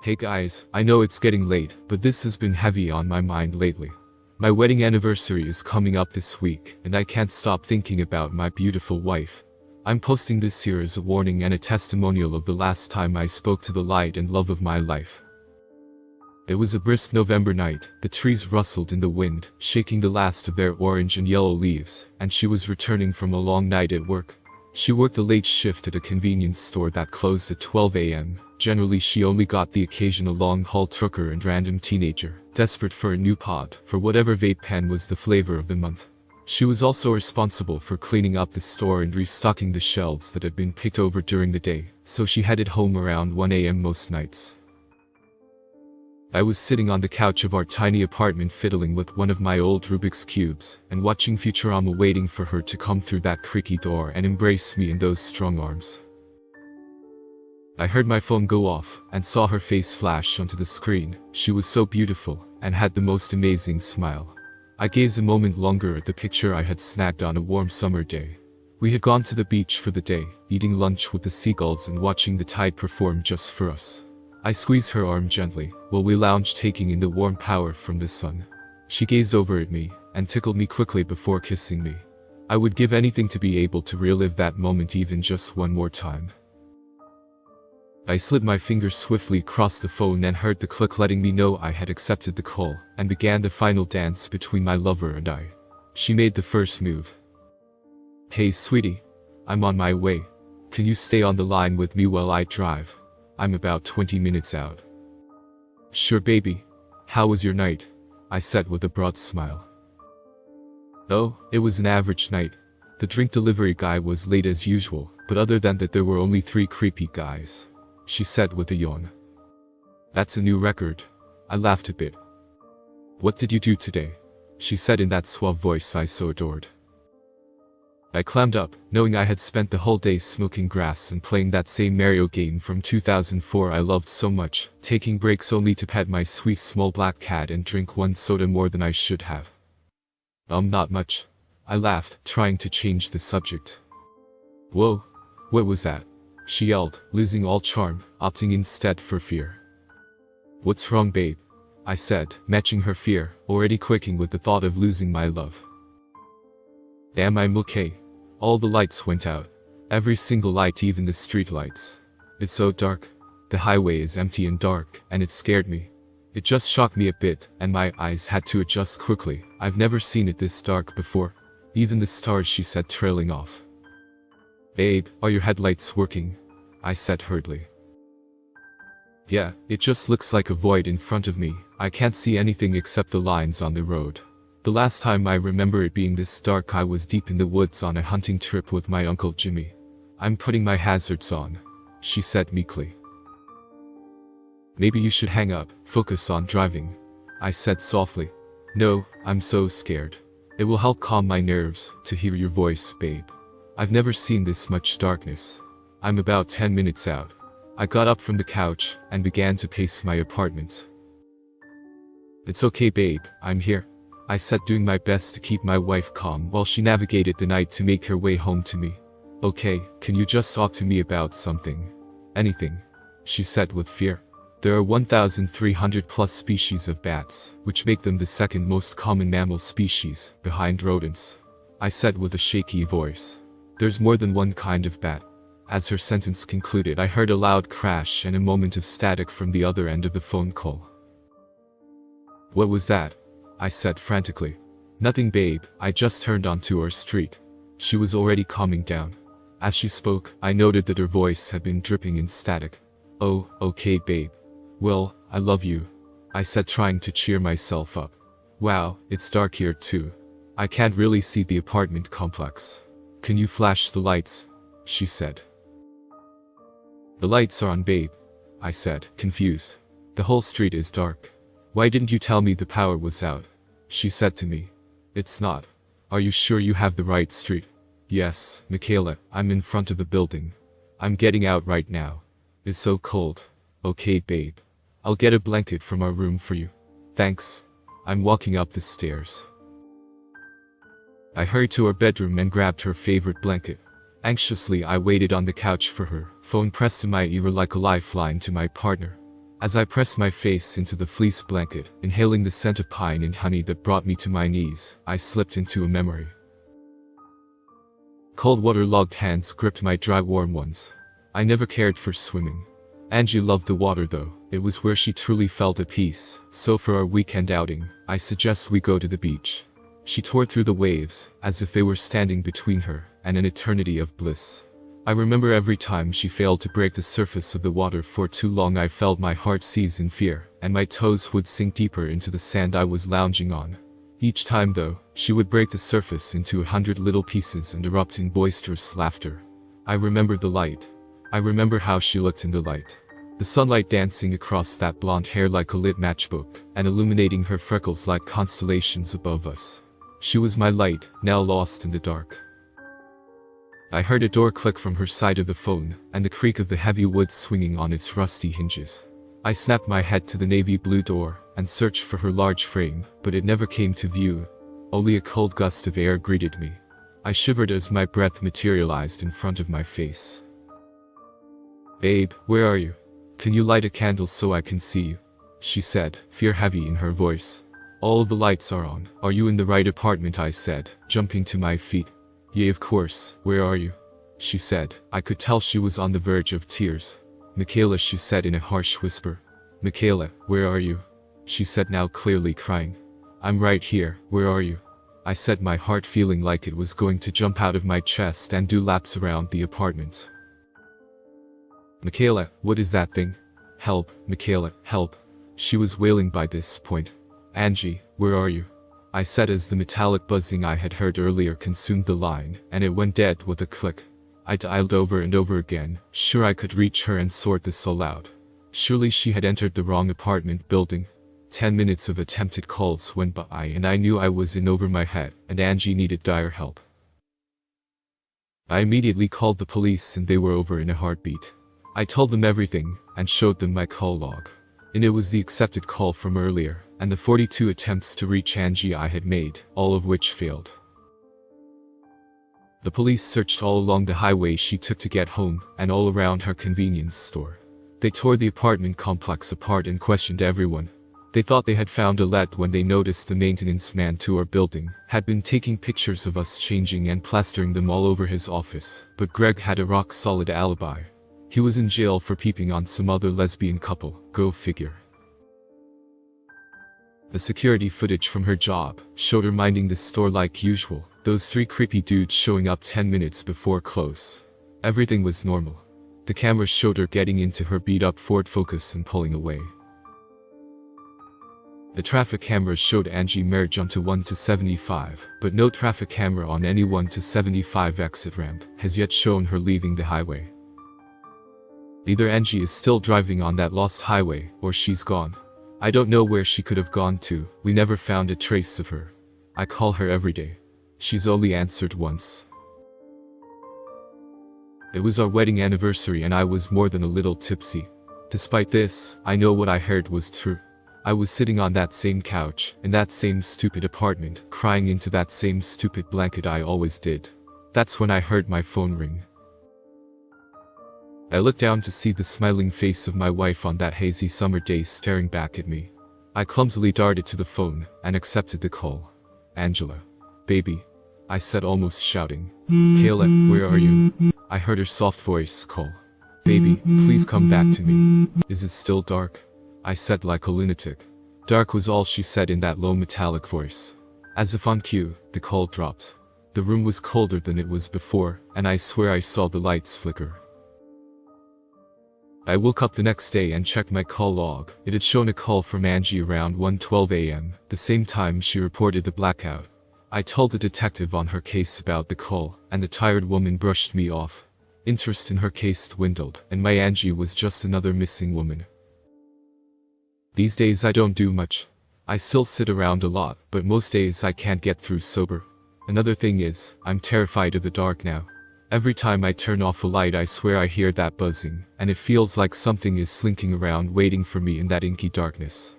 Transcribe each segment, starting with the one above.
Hey guys, I know it's getting late, but this has been heavy on my mind lately. My wedding anniversary is coming up this week, and I can't stop thinking about my beautiful wife. I'm posting this here as a warning and a testimonial of the last time I spoke to the light and love of my life. It was a brisk November night, the trees rustled in the wind, shaking the last of their orange and yellow leaves, and she was returning from a long night at work. She worked a late shift at a convenience store that closed at 12 a.m. Generally she only got the occasional long-haul trucker and random teenager, desperate for a new pod, for whatever vape pen was the flavor of the month. She was also responsible for cleaning up the store and restocking the shelves that had been picked over during the day, so she headed home around 1 a.m. most nights. I was sitting on the couch of our tiny apartment fiddling with one of my old Rubik's Cubes, and watching Futurama, waiting for her to come through that creaky door and embrace me in those strong arms. I heard my phone go off, and saw her face flash onto the screen. She was so beautiful, and had the most amazing smile. I gazed a moment longer at the picture I had snagged on a warm summer day. We had gone to the beach for the day, eating lunch with the seagulls and watching the tide perform just for us. I squeezed her arm gently, while we lounged taking in the warm power from the sun. She gazed over at me, and tickled me quickly before kissing me. I would give anything to be able to relive that moment even just one more time. I slid my fingers swiftly across the phone and heard the click letting me know I had accepted the call, and began the final dance between my lover and I. She made the first move. "Hey sweetie. I'm on my way. Can you stay on the line with me while I drive? I'm about 20 minutes out." "Sure baby. How was your night?" I said with a broad smile. "Oh, it was an average night. The drink delivery guy was late as usual, but other than that there were only 3 creepy guys," she said with a yawn. "That's a new record." I laughed a bit. "What did you do today?" she said in that suave voice I so adored. I clammed up, knowing I had spent the whole day smoking grass and playing that same Mario game from 2004 I loved so much, taking breaks only to pet my sweet small black cat and drink 1 soda more than I should have. Not much." I laughed, trying to change the subject. "Whoa, what was that?" she yelled, losing all charm, opting instead for fear. "What's wrong babe?" I said, matching her fear, already quaking with the thought of losing my love. "Damn, I'm okay. All the lights went out. Every single light, even the street lights. It's so dark. The highway is empty and dark, and it scared me. It just shocked me a bit, and my eyes had to adjust quickly. I've never seen it this dark before. Even the stars," she said, trailing off. "Babe, are your headlights working?" I said hurriedly. "Yeah, it just looks like a void in front of me. I can't see anything except the lines on the road. The last time I remember it being this dark I was deep in the woods on a hunting trip with my Uncle Jimmy. I'm putting my hazards on," she said meekly. "Maybe you should hang up, focus on driving," I said softly. "No, I'm so scared. It will help calm my nerves to hear your voice, babe. I've never seen this much darkness. I'm about 10 minutes out." I got up from the couch and began to pace my apartment. "It's okay babe, I'm here," I said, doing my best to keep my wife calm while she navigated the night to make her way home to me. "Okay, can you just talk to me about something?" "Anything," she said with fear. "There are 1,300 plus species of bats, which make them the second most common mammal species, behind rodents," I said with a shaky voice. "There's more than one kind of bat." As her sentence concluded, I heard a loud crash and a moment of static from the other end of the phone call. "What was that?" I said frantically. "Nothing babe, I just turned onto our street." She was already calming down. As she spoke, I noted that her voice had been dripping in static. "Oh, okay babe. Well, I love you," I said, trying to cheer myself up. "Wow, it's dark here too. I can't really see the apartment complex. Can you flash the lights?" she said. "The lights are on babe," I said, confused. "The whole street is dark. Why didn't you tell me the power was out?" she said to me. "It's not. Are you sure you have the right street?" "Yes, Michaela, I'm in front of the building. I'm getting out right now. It's so cold." "Okay babe. I'll get a blanket from our room for you." "Thanks." I'm walking up the stairs. I hurried to her bedroom and grabbed her favorite blanket. Anxiously I waited on the couch for her, phone pressed to my ear like a lifeline to my partner. As I pressed my face into the fleece blanket, inhaling the scent of pine and honey that brought me to my knees, I slipped into a memory. Cold water-logged hands gripped my dry warm ones. I never cared for swimming. Angie loved the water though, it was where she truly felt at peace, so for our weekend outing, I suggest we go to the beach. She tore through the waves, as if they were standing between her and an eternity of bliss. I remember every time she failed to break the surface of the water for too long I felt my heart seize in fear, and my toes would sink deeper into the sand I was lounging on. Each time though, she would break the surface into 100 little pieces and erupt in boisterous laughter. I remember the light. I remember how she looked in the light. The sunlight dancing across that blonde hair like a lit matchbook, and illuminating her freckles like constellations above us. She was my light, now lost in the dark. I heard a door click from her side of the phone, and the creak of the heavy wood swinging on its rusty hinges. I snapped my head to the navy blue door, and searched for her large frame, but it never came to view. Only a cold gust of air greeted me. I shivered as my breath materialized in front of my face. "Babe, where are you? Can you light a candle so I can see you?" she said, fear heavy in her voice. "All the lights are on. Are you in the right apartment?" I said, jumping to my feet. "Yeah, of course. Where are you?" she said. I could tell she was on the verge of tears. "Michaela," she said in a harsh whisper. "Michaela, where are you?" she said, now clearly crying. "I'm right here. Where are you?" I said, my heart feeling like it was going to jump out of my chest and do laps around the apartment. "Michaela, what is that thing? Help, Michaela, help." She was wailing by this point. "Angie, where are you?" I said as the metallic buzzing I had heard earlier consumed the line, and it went dead with a click. I dialed over and over again, sure I could reach her and sort this all out. Surely she had entered the wrong apartment building. 10 minutes of attempted calls went by and I knew I was in over my head, and Angie needed dire help. I immediately called the police and they were over in a heartbeat. I told them everything, and showed them my call log. And it was the accepted call from earlier, and the 42 attempts to reach Angie I had made, all of which failed. The police searched all along the highway she took to get home, and all around her convenience store. They tore the apartment complex apart and questioned everyone. They thought they had found a lead when they noticed the maintenance man to our building had been taking pictures of us changing and plastering them all over his office, but Greg had a rock-solid alibi. He was in jail for peeping on some other lesbian couple, go figure. The security footage from her job showed her minding the store like usual, those 3 creepy dudes showing up 10 minutes before close. Everything was normal. The cameras showed her getting into her beat-up Ford Focus and pulling away. The traffic cameras showed Angie merge onto 1 to 75, but no traffic camera on any 1 to 75 exit ramp has yet shown her leaving the highway. Either Angie is still driving on that lost highway, or she's gone. I don't know where she could have gone to. We never found a trace of her. I call her every day. She's only answered once. It was our wedding anniversary and I was more than a little tipsy. Despite this, I know what I heard was true. I was sitting on that same couch, in that same stupid apartment, crying into that same stupid blanket I always did. That's when I heard my phone ring. I looked down to see the smiling face of my wife on that hazy summer day staring back at me. I clumsily darted to the phone, and accepted the call. "Angela. Baby," I said, almost shouting. "Kayla, where are you?" I heard her soft voice call. "Baby, please come back to me. Is it still dark?" I said like a lunatic. Dark was all she said in that low metallic voice. As if on cue, the call dropped. The room was colder than it was before, and I swear I saw the lights flicker. I woke up the next day and checked my call log. It had shown a call from Angie around 1:12 a.m., the same time she reported the blackout. I told the detective on her case about the call, and the tired woman brushed me off. Interest in her case dwindled, and my Angie was just another missing woman. These days I don't do much. I still sit around a lot, but most days I can't get through sober. Another thing is, I'm terrified of the dark now. Every time I turn off a light I swear I hear that buzzing, and it feels like something is slinking around waiting for me in that inky darkness.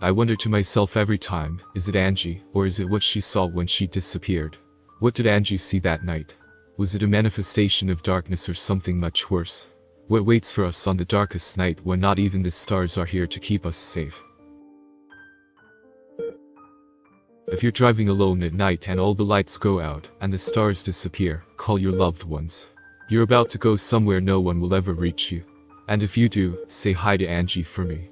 I wonder to myself every time, is it Angie, or is it what she saw when she disappeared? What did Angie see that night? Was it a manifestation of darkness or something much worse? What waits for us on the darkest night when not even the stars are here to keep us safe? If you're driving alone at night and all the lights go out and the stars disappear, call your loved ones. You're about to go somewhere no one will ever reach you. And if you do, say hi to Angie for me.